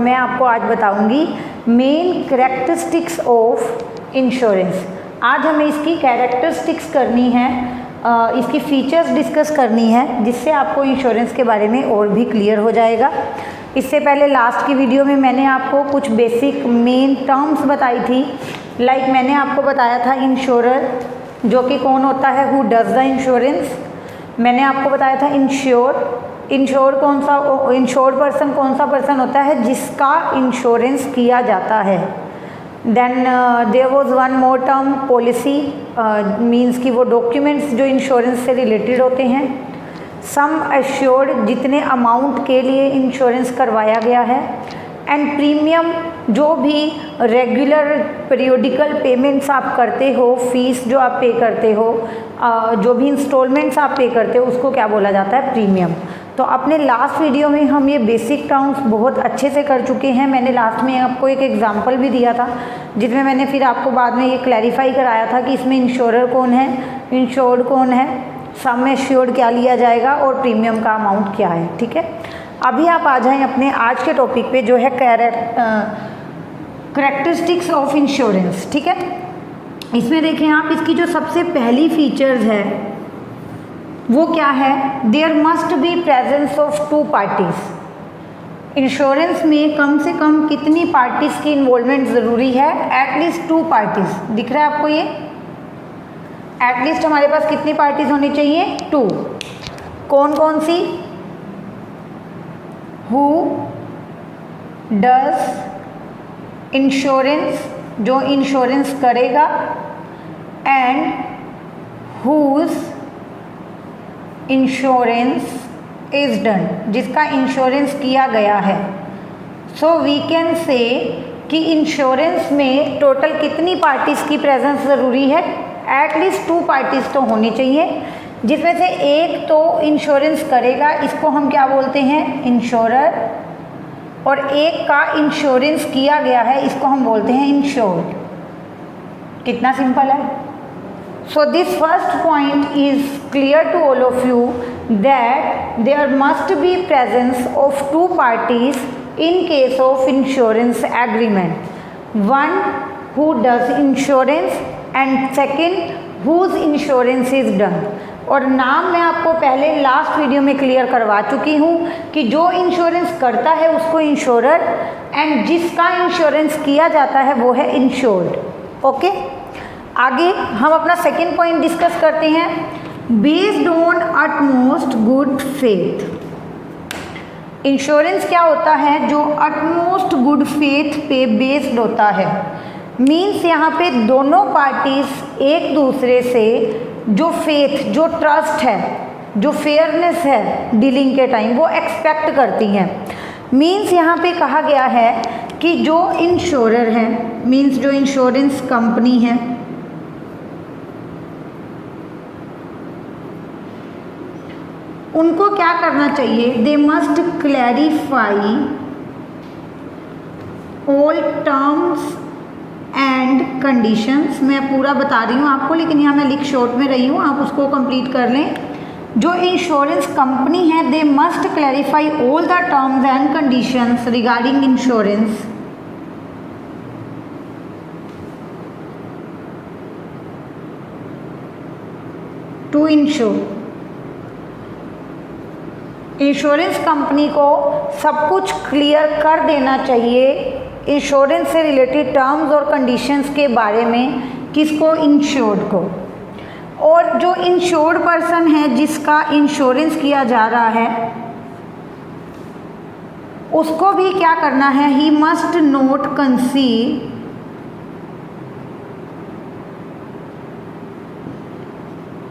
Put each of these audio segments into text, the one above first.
मैं आपको आज बताऊंगी मेन कैरेक्टरिस्टिक्स ऑफ इंश्योरेंस। आज हमें इसकी कैरेक्टरिस्टिक्स करनी है, इसकी फीचर्स डिस्कस करनी है, जिससे आपको इंश्योरेंस के बारे में और भी क्लियर हो जाएगा। इससे पहले लास्ट की वीडियो में मैंने आपको कुछ बेसिक मेन टर्म्स बताई थी। लाइक मैंने आपको बताया था इंश्योरर, जो कि कौन होता है, हु डज द इंश्योरेंस। मैंने आपको बताया था इंश्योर्ड पर्सन कौन सा पर्सन होता है जिसका इंश्योरेंस किया जाता है। Then there was one more term policy, means कि वो डॉक्यूमेंट्स जो इंश्योरेंस से रिलेटेड होते हैं। सम एश्योर्ड, जितने अमाउंट के लिए इंश्योरेंस करवाया गया है। एंड प्रीमियम, जो भी रेगुलर पीरियोडिकल पेमेंट्स आप करते हो, फीस जो आप पे करते हो, जो भी इंस्टॉलमेंट्स आप पे करते हो, उसको क्या बोला जाता है, प्रीमियम। तो अपने लास्ट वीडियो में हम ये बेसिक टर्म्स बहुत अच्छे से कर चुके हैं। मैंने लास्ट में आपको एक एग्जांपल भी दिया था, जिसमें मैंने फिर आपको बाद में ये क्लैरिफाई कराया था कि इसमें इंश्योरर कौन है, इंश्योर्ड कौन है, सम एश्योर्ड क्या लिया जाएगा और प्रीमियम का अमाउंट क्या है। ठीक है, अभी आप आ जाएं अपने आज के टॉपिक पे, जो है कैरेक्टरिस्टिक्स ऑफ इंश्योरेंस। ठीक है, इसमें देखें आप, इसकी जो सबसे पहली फीचर्स है वो क्या है, there must be presence of two parties. Insurance में कम से कम कितनी पार्टीज की इन्वॉल्वमेंट ज़रूरी है, एटलीस्ट टू पार्टीज। दिख रहा है आपको ये, एटलीस्ट हमारे पास कितनी पार्टीज होनी चाहिए, टू। कौन कौन सी, हु डज इंश्योरेंस, जो इंश्योरेंस करेगा, and whose insurance is done, जिसका इंश्योरेंस किया गया है। सो वी कैन से कि इंश्योरेंस में टोटल कितनी पार्टीज की प्रेजेंस ज़रूरी है, एटलीस्ट टू पार्टीज तो होनी चाहिए, जिसमें से एक तो इंश्योरेंस करेगा, इसको हम क्या बोलते हैं, इंश्योरर, और एक का इंश्योरेंस किया गया है, इसको हम बोलते हैं इंश्योर्ड। कितना सिंपल है। So this first point is clear to all of you that there must be presence of two parties in case of insurance agreement. One who does insurance and second whose insurance is done. और नाम मैं आपको पहले last video में clear करवा चुकी हूँ कि जो इंश्योरेंस करता है उसको इंश्योरर, एंड जिसका इंश्योरेंस किया जाता है वो है इंश्योर्ड। ओके, आगे हम अपना सेकेंड पॉइंट डिस्कस करते हैं, based on utmost good faith. Insurance क्या होता है, जो अटमोस्ट गुड फेथ पे बेस्ड होता है। मीन्स यहाँ पे दोनों पार्टीज एक दूसरे से जो फेथ, जो ट्रस्ट है, जो फेयरनेस है डीलिंग के टाइम, वो एक्सपेक्ट करती हैं। मीन्स यहाँ पे कहा गया है कि जो इंश्योरर है, मीन्स जो इंश्योरेंस कंपनी है, उनको क्या करना चाहिए, दे must clarify all terms and conditions. मैं पूरा बता रही हूँ आपको, लेकिन यहाँ मैं लिख शॉर्ट में रही हूँ, आप उसको कंप्लीट कर लें। जो इंश्योरेंस कंपनी है, they must clarify all the terms and conditions regarding insurance to insure. Insurance company को सब कुछ क्लियर कर देना चाहिए इंश्योरेंस से रिलेटेड टर्म्स और कंडीशंस के बारे में, किसको, इंश्योर्ड को। और जो इंश्योर्ड पर्सन है जिसका इंश्योरेंस किया जा रहा है, उसको भी क्या करना है, he must note conceal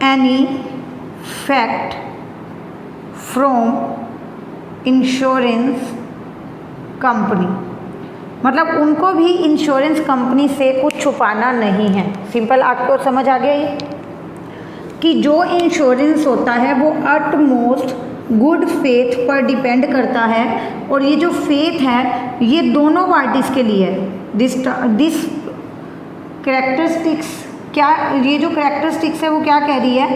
any fact from insurance company. मतलब उनको भी इंश्योरेंस कंपनी से कुछ छुपाना नहीं है। सिंपल, आपको समझ आ गया ये कि जो इंश्योरेंस होता है वो अटमोस्ट गुड फेथ पर डिपेंड करता है, और ये जो फेथ है ये दोनों पार्टीज के लिए है। दिस कैरेक्टरिस्टिक्स क्या, ये जो कैरेक्टरिस्टिक्स है वो क्या कह रही है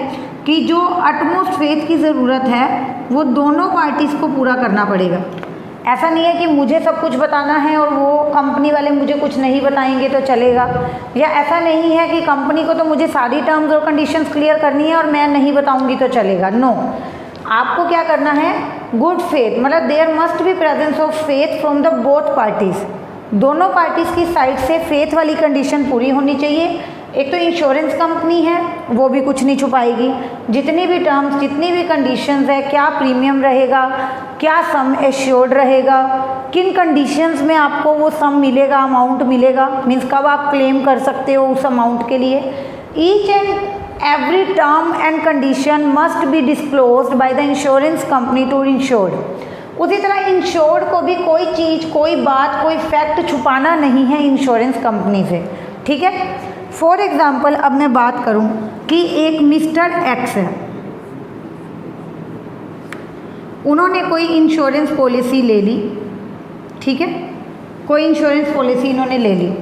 कि जो अटमोस्ट फेथ की ज़रूरत है वो दोनों पार्टीज़ को पूरा करना पड़ेगा। ऐसा नहीं है कि मुझे सब कुछ बताना है और वो कंपनी वाले मुझे कुछ नहीं बताएंगे तो चलेगा, या ऐसा नहीं है कि कंपनी को तो मुझे सारी टर्म्स और कंडीशंस क्लियर करनी है और मैं नहीं बताऊंगी तो चलेगा। नो, आपको क्या करना है, गुड फेथ, मतलब there must be presence of faith from the both parties, दोनों पार्टीज की साइड से फेथ वाली कंडीशन पूरी होनी चाहिए। एक तो इंश्योरेंस कंपनी है, वो भी कुछ नहीं छुपाएगी, जितनी भी टर्म्स, जितनी भी कंडीशंस है, क्या प्रीमियम रहेगा, क्या सम एश्योर्ड रहेगा, किन कंडीशंस में आपको वो सम मिलेगा, अमाउंट मिलेगा, मीन्स कब आप क्लेम कर सकते हो उस अमाउंट के लिए, each and every term and condition must be disclosed by the insurance company to insured. उसी तरह इंश्योर्ड को भी कोई चीज़, कोई बात, कोई फैक्ट छुपाना नहीं है इंश्योरेंस कंपनी से, ठीक है। फॉर एग्जाम्पल अब मैं बात करूं कि एक मिस्टर एक्स है, उन्होंने कोई इंश्योरेंस पॉलिसी ले ली, ठीक है, कोई इंश्योरेंस पॉलिसी इन्होंने ले ली,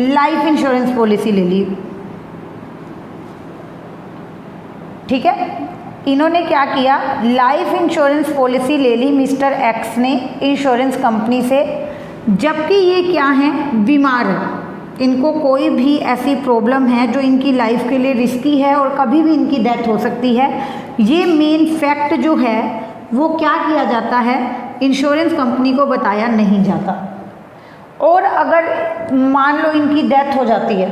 लाइफ इंश्योरेंस पॉलिसी ले ली, ठीक है। इन्होंने क्या किया, लाइफ इंश्योरेंस पॉलिसी ले ली मिस्टर एक्स ने इंश्योरेंस कंपनी से, जबकि ये क्या है, बीमार है, इनको कोई भी ऐसी प्रॉब्लम है जो इनकी लाइफ के लिए रिस्की है और कभी भी इनकी डेथ हो सकती है। ये मेन फैक्ट जो है वो क्या किया जाता है, इंश्योरेंस कंपनी को बताया नहीं जाता। और अगर मान लो इनकी डेथ हो जाती है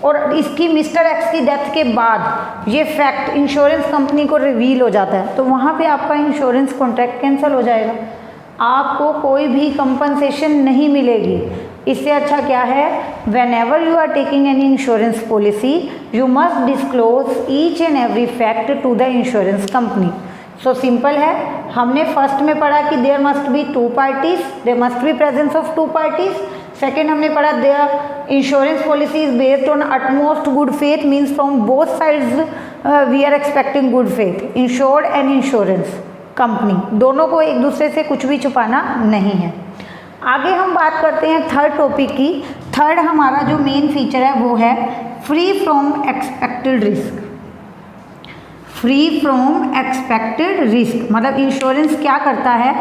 और इसकी मिस्टर एक्स की डेथ के बाद ये फैक्ट इंश्योरेंस कंपनी को रिवील हो जाता है, तो वहाँ पे आपका इंश्योरेंस कॉन्ट्रैक्ट कैंसिल हो जाएगा, आपको कोई भी कंपनसेशन नहीं मिलेगी। इससे अच्छा क्या है, whenever you are taking any insurance policy you must disclose each and every fact to the insurance company. So simple है, हमने फर्स्ट में पढ़ा कि there must be two parties, there must be presence of two parties. Second हमने पढ़ा there insurance policy is based on utmost good faith, means from both sides we are expecting good faith, insured and insurance company, दोनों को एक दूसरे से कुछ भी छुपाना नहीं है। आगे हम बात करते हैं थर्ड टॉपिक की। थर्ड हमारा जो मेन फीचर है वो है free from expected risk. Free from expected risk मतलब इंश्योरेंस क्या करता है,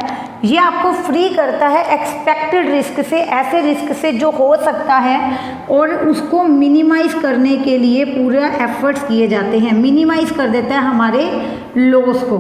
ये आपको फ्री करता है एक्सपेक्टेड रिस्क से, ऐसे रिस्क से जो हो सकता है, और उसको मिनिमाइज करने के लिए पूरा एफर्ट्स किए जाते हैं। मिनिमाइज कर देता है हमारे लॉस को,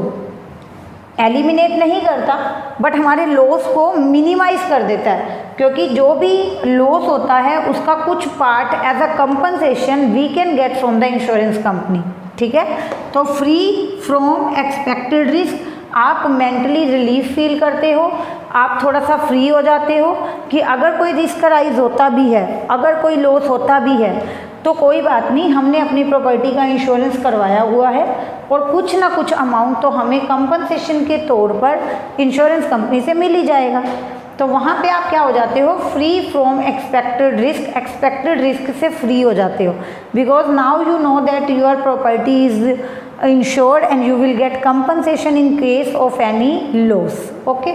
एलिमिनेट नहीं करता बट हमारे लॉस को मिनिमाइज कर देता है, क्योंकि जो भी लॉस होता है उसका कुछ part as a compensation we can get from the insurance company, ठीक है। तो फ्री फ्रॉम एक्सपेक्टेड रिस्क, आप मेंटली रिलीफ फील करते हो, आप थोड़ा सा फ्री हो जाते हो कि अगर कोई रिस्क राइज होता भी है, अगर कोई लॉस होता भी है तो कोई बात नहीं, हमने अपनी प्रॉपर्टी का इंश्योरेंस करवाया हुआ है और कुछ ना कुछ अमाउंट तो हमें कंपनसेशन के तौर पर इंश्योरेंस कंपनी से मिल ही जाएगा। तो वहाँ पे आप क्या हो जाते हो, free from expected risk, expected risk से फ्री हो जाते हो, because now you know that your property is insured and you will get compensation in case of any loss. Okay,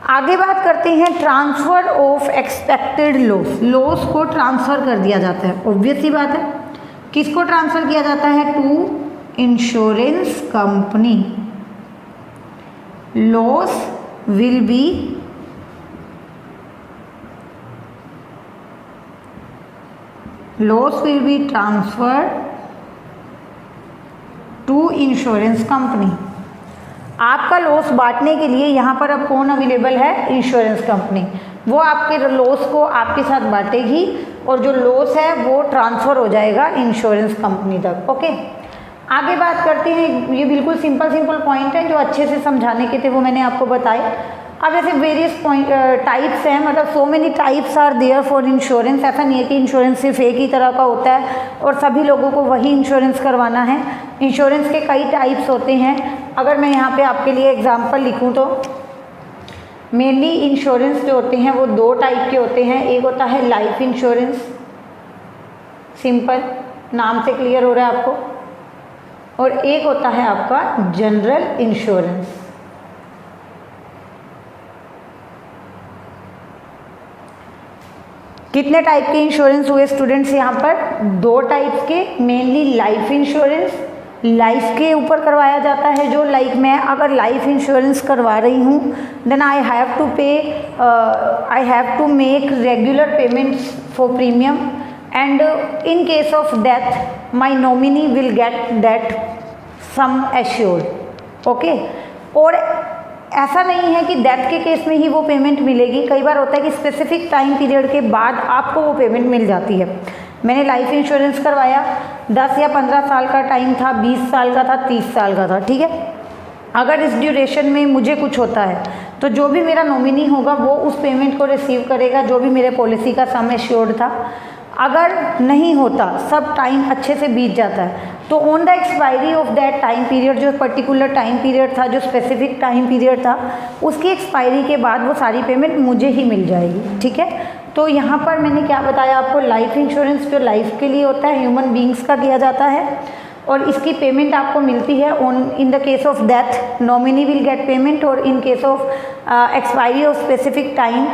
आगे बात करते हैं transfer of expected loss. Loss को transfer कर दिया जाता है, ऑब्वियस सी बात है। किसको ट्रांसफर किया जाता है, to insurance company. Loss will be transferred to insurance company. आपका लॉस बांटने के लिए यहाँ पर अब कौन अवेलेबल है, इंश्योरेंस कंपनी। वो आपके लॉस को आपके साथ बांटेगी और जो लॉस है वो ट्रांसफ़र हो जाएगा इंश्योरेंस कंपनी तक। ओके, आगे बात करते हैं, ये बिल्कुल सिंपल पॉइंट है जो अच्छे से समझाने के थे, वो मैंने आपको बताए। अब ऐसे वेरियस टाइप्स हैं, मतलब so many types are there for insurance. ऐसा नहीं है कि इंश्योरेंस सिर्फ एक ही तरह का होता है और सभी लोगों को वही इंश्योरेंस करवाना है। इंश्योरेंस के कई टाइप्स होते हैं। अगर मैं यहाँ पे आपके लिए एग्जांपल लिखूँ तो मेनली इंश्योरेंस जो होते हैं वो दो टाइप के होते हैं। एक होता है लाइफ इंश्योरेंस, सिंपल, नाम से क्लियर हो रहा है आपको, और एक होता है आपका जनरल इंश्योरेंस। कितने टाइप के इंश्योरेंस हुए स्टूडेंट्स यहाँ पर, दो टाइप्स के, मेनली लाइफ इंश्योरेंस लाइफ के ऊपर करवाया जाता है, जो लाइक मैं अगर लाइफ इंश्योरेंस करवा रही हूँ then I have to make regular payments for premium and in case of death my nominee will get that sum assured. Okay, और ऐसा नहीं है कि डेथ के केस में ही वो पेमेंट मिलेगी, कई बार होता है कि स्पेसिफिक टाइम पीरियड के बाद आपको वो पेमेंट मिल जाती है। मैंने लाइफ इंश्योरेंस करवाया, 10 या 15 साल का टाइम था, 20 साल का था, 30 साल का था, ठीक है। अगर इस ड्यूरेशन में मुझे कुछ होता है तो जो भी मेरा नॉमिनी होगा वो उस पेमेंट को रिसीव करेगा, जो भी मेरे पॉलिसी का सम एश्योर्ड था। अगर नहीं होता, सब टाइम अच्छे से बीत जाता है, तो on the expiry of that time period, जो पर्टिकुलर टाइम पीरियड था, जो स्पेसिफिक टाइम पीरियड था, उसकी एक्सपायरी के बाद वो सारी पेमेंट मुझे ही मिल जाएगी, ठीक है। तो यहाँ पर मैंने क्या बताया आपको, लाइफ इंश्योरेंस जो लाइफ के लिए होता है, ह्यूमन बींग्स का किया जाता है, और इसकी पेमेंट आपको मिलती है in the case of death nominee will get payment, और in case of expiry of specific time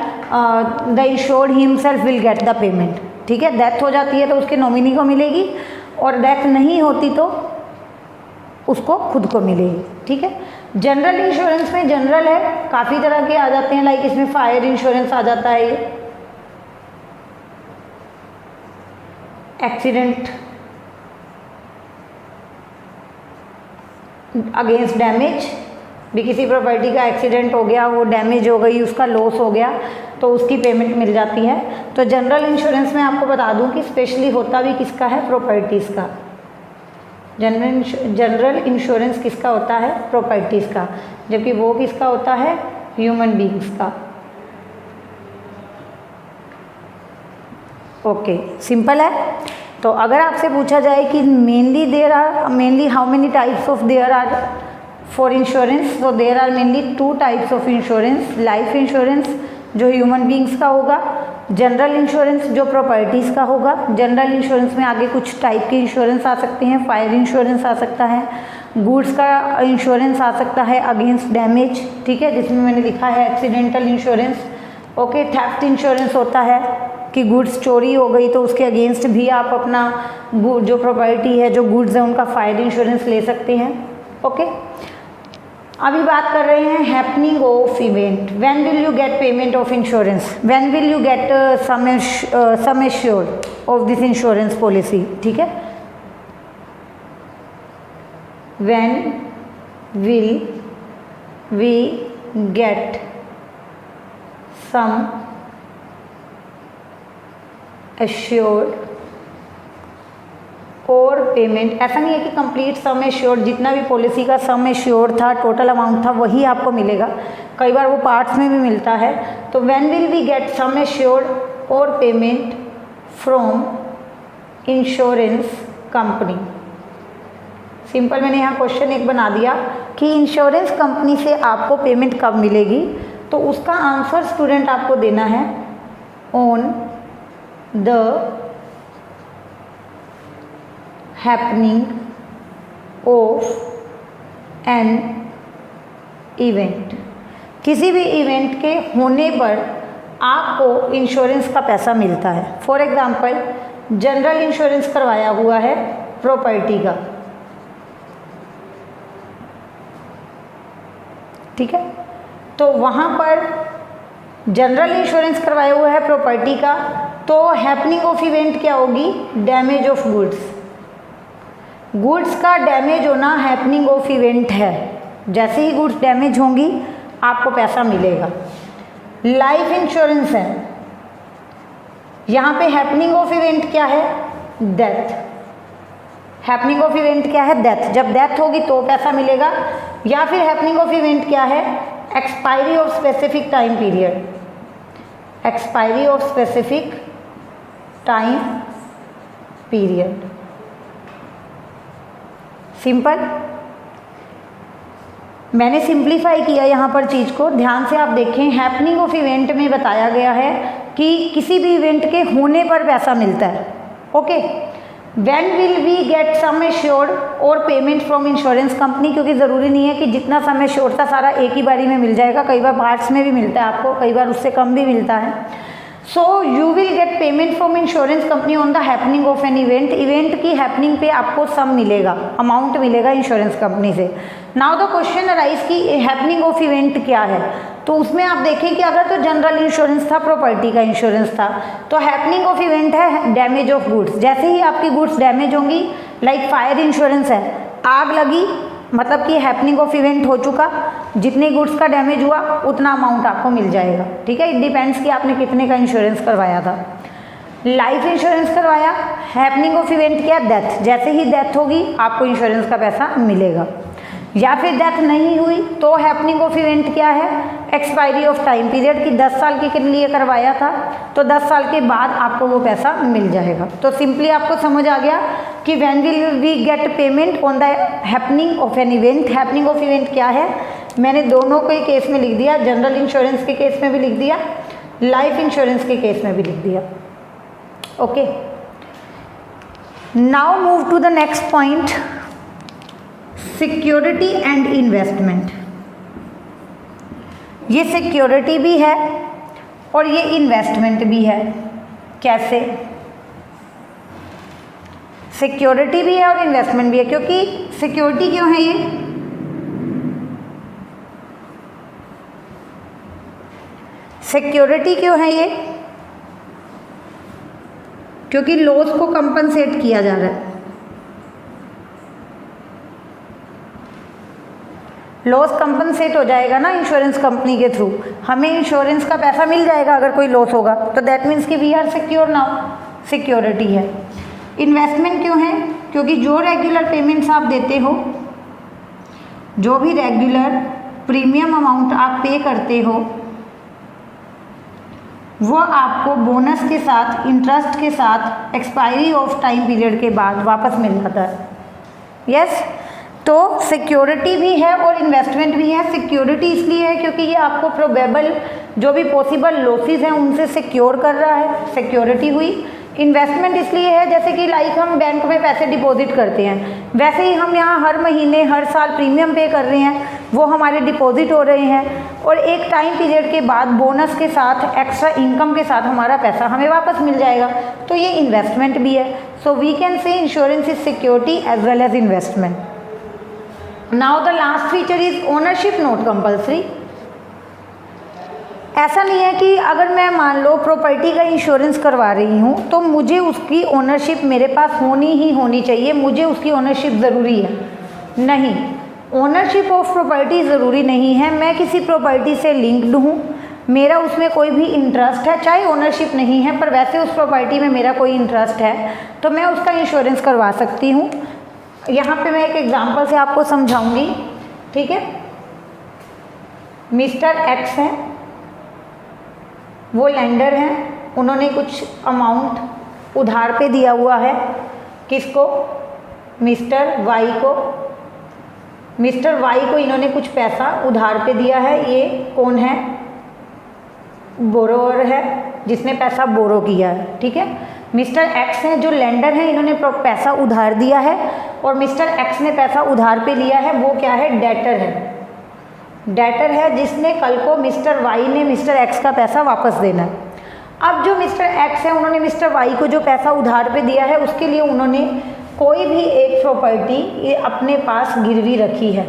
the insured himself will get the payment, ठीक है। डेथ हो जाती है तो उसके नॉमिनी को मिलेगी, और डेथ नहीं होती तो उसको खुद को मिलेगी, ठीक है। जनरल इंश्योरेंस में जनरल है, काफ़ी तरह के आ जाते हैं, लाइक इसमें फायर इंश्योरेंस आ जाता है, ये एक्सीडेंट अगेंस्ट डैमेज, भी किसी प्रॉपर्टी का एक्सीडेंट हो गया, वो डैमेज हो गई, उसका लॉस हो गया, तो उसकी पेमेंट मिल जाती है। तो जनरल इंश्योरेंस में आपको बता दूं कि स्पेशली होता भी किसका है, प्रॉपर्टीज़ का। जनरल इंश्योरेंस किसका होता है, प्रॉपर्टीज़ का, जबकि वो किसका होता है, ह्यूमन बींग्स का। ओके, सिंपल है। तो अगर आपसे पूछा जाए कि mainly how many types of there are for insurance, तो there are mainly 2 types of insurance, life insurance जो ह्यूमन बींग्स का होगा, जनरल इंश्योरेंस जो प्रॉपर्टीज़ का होगा। जनरल इंश्योरेंस में आगे कुछ टाइप के इंश्योरेंस आ सकते हैं, फायर इंश्योरेंस आ सकता है, गुड्स का इंश्योरेंस आ सकता है अगेंस्ट डैमेज, ठीक है, जिसमें मैंने लिखा है accidental insurance. Okay, theft insurance होता है कि गुड्स चोरी हो गई तो उसके अगेंस्ट भी आप अपना जो प्रॉपर्टी है, जो गुड्स है, उनका फायर इंश्योरेंस ले सकते हैं। ओके, अभी बात कर रहे हैं happening of event. When will you get payment of insurance, when will you get some assured of this insurance policy, ठीक है। When will we get some assured और पेमेंट, ऐसा नहीं है कि कंप्लीट सम एश्योर्ड, जितना भी पॉलिसी का सम एश्योर्ड था, टोटल अमाउंट था, वही आपको मिलेगा, कई बार वो पार्ट्स में भी मिलता है। तो when will we get some assured और payment from insurance company. Simple, मैंने यहाँ क्वेश्चन एक बना दिया कि इंश्योरेंस कंपनी से आपको पेमेंट कब मिलेगी, तो उसका आंसर स्टूडेंट आपको देना है on the happening of an event. किसी भी इवेंट के होने पर आपको इंश्योरेंस का पैसा मिलता है। फॉर एग्जांपल, जनरल इंश्योरेंस करवाया हुआ है प्रॉपर्टी का, ठीक है, तो वहाँ पर जनरल इंश्योरेंस करवाया हुआ है प्रॉपर्टी का, तो हैपनिंग ऑफ इवेंट क्या होगी, डैमेज ऑफ गुड्स। गुड्स का डैमेज होना हैपनिंग ऑफ इवेंट है, जैसे ही गुड्स डैमेज होंगी आपको पैसा मिलेगा। लाइफ इंश्योरेंस है, यहाँ पे हैपनिंग ऑफ इवेंट क्या है, डेथ। हैपनिंग ऑफ इवेंट क्या है, डेथ। जब डेथ होगी तो पैसा मिलेगा। या फिर हैपनिंग ऑफ इवेंट क्या है, expiry of specific time period, expiry of specific time period. Simple, मैंने सिंप्लीफाई किया यहाँ पर चीज़ को, ध्यान से आप देखें। हैपनिंग ऑफ इवेंट में बताया गया है कि किसी भी इवेंट के होने पर पैसा मिलता है। Okay, when will we get some assured और पेमेंट फ्रॉम इंश्योरेंस कंपनी, क्योंकि ज़रूरी नहीं है कि जितना सम एश्योर्ड था सारा एक ही बारी में मिल जाएगा, कई बार पार्ट्स में भी मिलता है आपको, कई बार उससे कम भी मिलता है। So you will get payment from insurance company on the happening of an event. Event की हैपनिंग पे आपको सम मिलेगा, अमाउंट मिलेगा इंश्योरेंस कंपनी से। नाउ द क्वेश्चन अराइज की हैपनिंग ऑफ इवेंट क्या है। तो उसमें आप देखें कि अगर तो जनरल इंश्योरेंस था, प्रॉपर्टी का इंश्योरेंस था, तो हैपनिंग ऑफ इवेंट है डैमेज ऑफ गुड्स। जैसे ही आपकी गुड्स डैमेज होंगी, लाइक फायर इंश्योरेंस है, आग लगी मतलब कि हैपनिंग ऑफ इवेंट हो चुका, जितने गुड्स का डैमेज हुआ उतना अमाउंट आपको मिल जाएगा। ठीक है, इट डिपेंड्स कि आपने कितने का इंश्योरेंस करवाया था। लाइफ इंश्योरेंस करवाया, हैपनिंग ऑफ इवेंट क्या, डेथ। जैसे ही डेथ होगी आपको इंश्योरेंस का पैसा मिलेगा। या फिर डेथ नहीं हुई तो हैपनिंग ऑफ इवेंट क्या है, एक्सपायरी ऑफ टाइम पीरियड की 10 साल के लिए करवाया था तो 10 साल के बाद आपको वो पैसा मिल जाएगा। तो सिंपली आपको समझ आ गया कि when will we get payment on the happening of an event. Happening of event क्या है, मैंने दोनों के केस में लिख दिया, जनरल इंश्योरेंस के केस में भी लिख दिया, लाइफ इंश्योरेंस के केस में भी लिख दिया। Okay, now move to the next point, security and investment. ये सिक्योरिटी भी है और ये इन्वेस्टमेंट भी है। कैसे? सिक्योरिटी भी है और इन्वेस्टमेंट भी है, क्योंकि सिक्योरिटी क्यों है ये, सिक्योरिटी क्यों है ये, क्योंकि लॉस को कंपनसेट किया जा रहा है। लॉस कंपनसेट हो जाएगा ना इंश्योरेंस कंपनी के थ्रू, हमें इंश्योरेंस का पैसा मिल जाएगा अगर कोई लॉस होगा, तो दैट मीन्स कि we are secure now, security है। इन्वेस्टमेंट क्यों है, क्योंकि जो रेगुलर पेमेंट्स आप देते हो, जो भी रेगुलर प्रीमियम अमाउंट आप पे करते हो, वो आपको बोनस के साथ, इंटरेस्ट के साथ, एक्सपायरी ऑफ टाइम पीरियड के बाद वापस मिल जाता है। यस, तो सिक्योरिटी भी है और इन्वेस्टमेंट भी है। सिक्योरिटी इसलिए है क्योंकि ये आपको प्रोबेबल जो भी पॉसिबल लॉसेस हैं उनसे सिक्योर कर रहा है, सिक्योरिटी हुई। इन्वेस्टमेंट इसलिए है जैसे कि लाइक हम बैंक में पैसे डिपॉजिट करते हैं, वैसे ही हम यहाँ हर महीने हर साल प्रीमियम पे कर रहे हैं, वो हमारे डिपॉजिट हो रहे हैं और एक टाइम पीरियड के बाद बोनस के साथ, एक्स्ट्रा इनकम के साथ हमारा पैसा हमें वापस मिल जाएगा, तो ये इन्वेस्टमेंट भी है। So we can say insurance is security as well as investment. Now the last feature is ownership not compulsory. ऐसा नहीं है कि अगर मैं मान लो प्रॉपर्टी का इंश्योरेंस करवा रही हूँ तो मुझे उसकी ओनरशिप मेरे पास होनी ही होनी चाहिए, मुझे उसकी ओनरशिप ज़रूरी है। नहीं, ओनरशिप ऑफ प्रॉपर्टी ज़रूरी नहीं है। मैं किसी प्रॉपर्टी से लिंक्ड हूँ, मेरा उसमें कोई भी इंटरेस्ट है, चाहे ओनरशिप नहीं है पर वैसे उस प्रॉपर्टी में मेरा कोई इंटरेस्ट है, तो मैं उसका इंश्योरेंस करवा सकती हूँ। यहाँ पे मैं एक एग्जांपल से आपको समझाऊंगी, ठीक है। मिस्टर एक्स हैं, वो लेंडर हैं, उन्होंने कुछ अमाउंट उधार पे दिया हुआ है, किसको, मिस्टर वाई को। मिस्टर वाई को इन्होंने कुछ पैसा उधार पे दिया है। ये कौन है, बोरोवर है, जिसने पैसा बोरो किया है, ठीक है। मिस्टर एक्स हैं जो लेंडर हैं, इन्होंने पैसा उधार दिया है और मिस्टर एक्स ने पैसा उधार पे लिया है, वो क्या है, डेटर है। डेटर है जिसने कल को मिस्टर वाई ने मिस्टर एक्स का पैसा वापस देना है। अब जो मिस्टर एक्स है उन्होंने मिस्टर वाई को जो पैसा उधार पे दिया है उसके लिए उन्होंने कोई भी एक प्रॉपर्टी अपने पास गिरवी रखी है,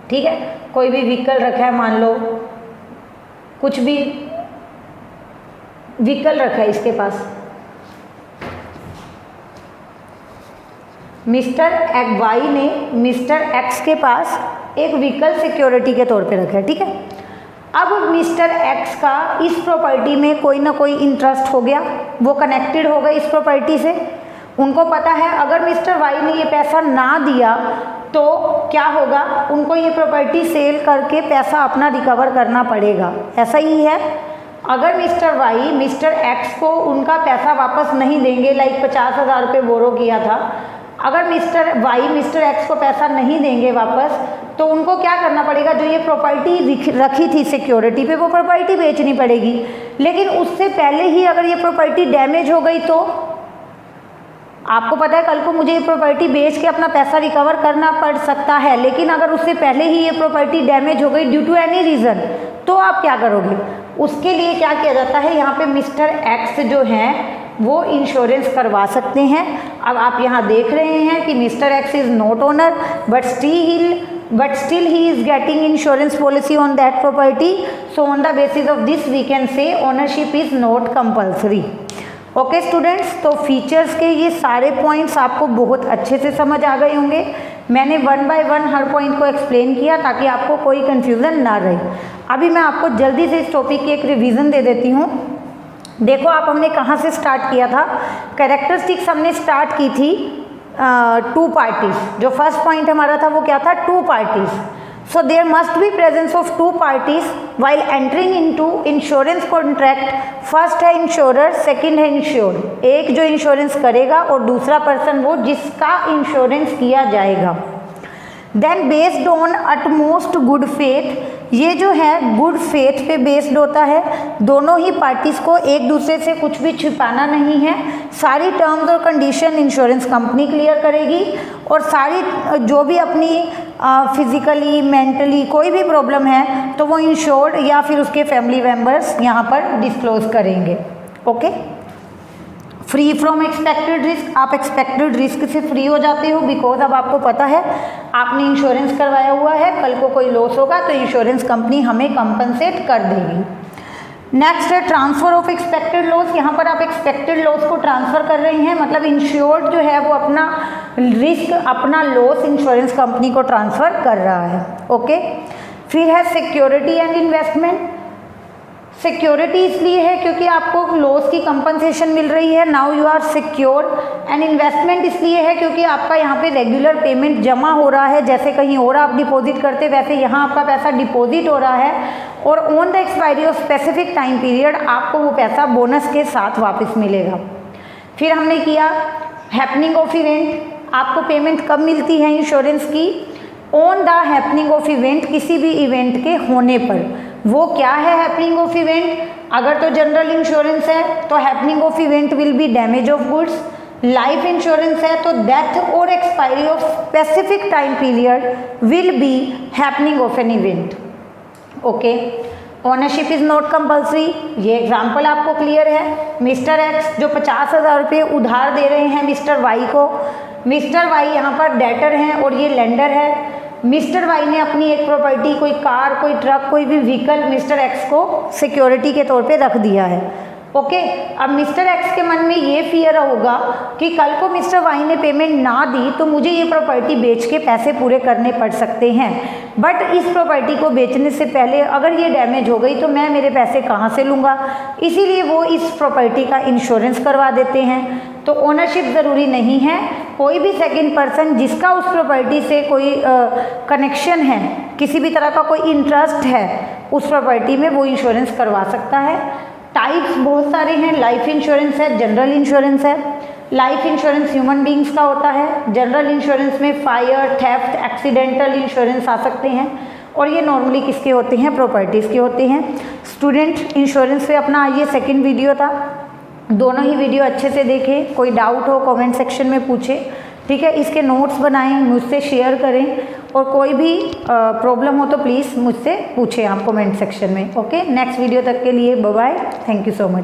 ठीक है। कोई भी व्हीकल रखा है, मान लो कुछ भी व्हीकल रखा है इसके पास, मिस्टर वाई ने मिस्टर एक्स के पास एक व्हीकल सिक्योरिटी के तौर पे रखा है, ठीक है। अब मिस्टर एक्स का इस प्रॉपर्टी में कोई ना कोई इंटरेस्ट हो गया, वो कनेक्टेड हो गए इस प्रॉपर्टी से। उनको पता है अगर मिस्टर वाई ने ये पैसा ना दिया तो क्या होगा, उनको ये प्रॉपर्टी सेल करके पैसा अपना रिकवर करना पड़ेगा। ऐसा ही है, अगर मिस्टर वाई मिस्टर एक्स को उनका पैसा वापस नहीं देंगे, लाइक 50,000 रुपये बोरो किया था, अगर मिस्टर वाई मिस्टर एक्स को पैसा नहीं देंगे वापस, तो उनको क्या करना पड़ेगा, जो ये प्रॉपर्टी रखी थी सिक्योरिटी पे, वो प्रॉपर्टी बेचनी पड़ेगी। लेकिन उससे पहले ही अगर ये प्रॉपर्टी डैमेज हो गई तो आपको पता है कल को मुझे ये प्रॉपर्टी बेच के अपना पैसा रिकवर करना पड़ सकता है, लेकिन अगर उससे पहले ही ये प्रॉपर्टी डैमेज हो गई ड्यू टू एनी रीज़न, तो आप क्या करोगे, उसके लिए क्या किया जाता है, यहाँ पे मिस्टर एक्स जो हैं वो इंश्योरेंस करवा सकते हैं। अब आप यहाँ देख रहे हैं कि mister X is not owner but still he is getting insurance policy on that property, so on the basis of this we can say ownership is not compulsory. Okay students, तो फीचर्स के ये सारे points आपको बहुत अच्छे से समझ आ गए होंगे। मैंने 1 बाय 1 हर पॉइंट को एक्सप्लेन किया ताकि आपको कोई कंफ्यूजन ना रहे। अभी मैं आपको जल्दी से इस टॉपिक की एक रिवीजन दे देती हूँ। देखो आप हमने कहाँ से स्टार्ट किया था, कैरेक्टरिस्टिक्स हमने स्टार्ट की थी 2 पार्टीज। जो फर्स्ट पॉइंट हमारा था वो क्या था, 2 parties. So there must be presence of 2 parties while entering into insurance contract. First है इंश्योरर, सेकंड है इंश्योर्ड। एक जो इंश्योरेंस करेगा और दूसरा पर्सन वो जिसका इंश्योरेंस किया जाएगा। Then based on utmost good faith, ये जो है गुड फेथ पे बेस्ड होता है। दोनों ही पार्टीज को एक दूसरे से कुछ भी छिपाना नहीं है। सारी टर्म्स और कंडीशन इंश्योरेंस कंपनी क्लियर करेगी और सारी जो भी अपनी फिजिकली मेंटली कोई भी प्रॉब्लम है तो वो इंश्योर्ड या फिर उसके फैमिली मेम्बर्स यहाँ पर डिस्क्लोज करेंगे। Okay, free from expected risk, आप एक्सपेक्टेड रिस्क से फ्री हो जाते हो बिकॉज अब आपको पता है आपने इंश्योरेंस करवाया हुआ है, कल को कोई लॉस होगा तो इंश्योरेंस कंपनी हमें कंपनसेट कर देगी। नेक्स्ट है ट्रांसफर ऑफ एक्सपेक्टेड लॉस। यहाँ पर आप एक्सपेक्टेड लॉस को ट्रांसफर कर रहे हैं, मतलब इंश्योर्ड जो है वो अपना रिस्क, अपना लॉस इंश्योरेंस कंपनी को ट्रांसफर कर रहा है। ओके, फिर है सिक्योरिटी एंड इन्वेस्टमेंट। सिक्योरिटी इसलिए है क्योंकि आपको लॉस की कंपनसेशन मिल रही है, now you are secure. And investment इसलिए है क्योंकि आपका यहाँ पे रेगुलर पेमेंट जमा हो रहा है, जैसे कहीं और आप डिपॉजिट करते वैसे यहाँ आपका पैसा डिपॉजिट हो रहा है और on the expiry of specific time period आपको वो पैसा बोनस के साथ वापस मिलेगा। फिर हमने किया हैपनिंग ऑफ इवेंट, आपको पेमेंट कब मिलती है इंश्योरेंस की, on the happening of event, किसी भी इवेंट के होने पर। वो क्या है हैपनिंग ऑफ इवेंट, अगर तो जनरल इंश्योरेंस है तो happening of event will be damage of goods, life insurance है तो डेथ और expiry of specific time period will be happening of an event. Okay, ownership is not compulsory, ये example आपको clear है। Mister x जो 50,000 रुपये उधार दे रहे हैं मिस्टर वाई को, मिस्टर वाई यहाँ पर डेटर हैं और ये लेंडर है। मिस्टर वाई ने अपनी एक प्रॉपर्टी, कोई कार, कोई ट्रक, कोई भी व्हीकल मिस्टर एक्स को सिक्योरिटी के तौर पे रख दिया है। ओके, अब मिस्टर एक्स के मन में ये फियर होगा कि कल को मिस्टर वाई ने पेमेंट ना दी तो मुझे ये प्रॉपर्टी बेच के पैसे पूरे करने पड़ सकते हैं, बट इस प्रॉपर्टी को बेचने से पहले अगर ये डैमेज हो गई तो मैं मेरे पैसे कहाँ से लूँगा, इसीलिए वो इस प्रॉपर्टी का इंश्योरेंस करवा देते हैं। तो ओनरशिप ज़रूरी नहीं है, कोई भी सेकंड पर्सन जिसका उस प्रॉपर्टी से कोई कनेक्शन है, किसी भी तरह का कोई इंटरेस्ट है उस प्रॉपर्टी में, वो इंश्योरेंस करवा सकता है। टाइप्स बहुत सारे हैं, लाइफ इंश्योरेंस है, जनरल इंश्योरेंस है। लाइफ इंश्योरेंस ह्यूमन बींग्स का होता है, जनरल इंश्योरेंस में फायर, थेफ्ट, एक्सीडेंटल इंश्योरेंस आ सकते हैं और ये नॉर्मली किसके होते हैं, प्रॉपर्टीज़ के होते हैं। स्टूडेंट इंश्योरेंस पे अपना ये सेकंड वीडियो था, दोनों ही वीडियो अच्छे से देखें, कोई डाउट हो कमेंट सेक्शन में पूछें, ठीक है। इसके नोट्स बनाएं, मुझसे शेयर करें और कोई भी प्रॉब्लम हो तो प्लीज़ मुझसे पूछें आप कमेंट सेक्शन में। ओके, नेक्स्ट वीडियो तक के लिए bye bye, thank you so much.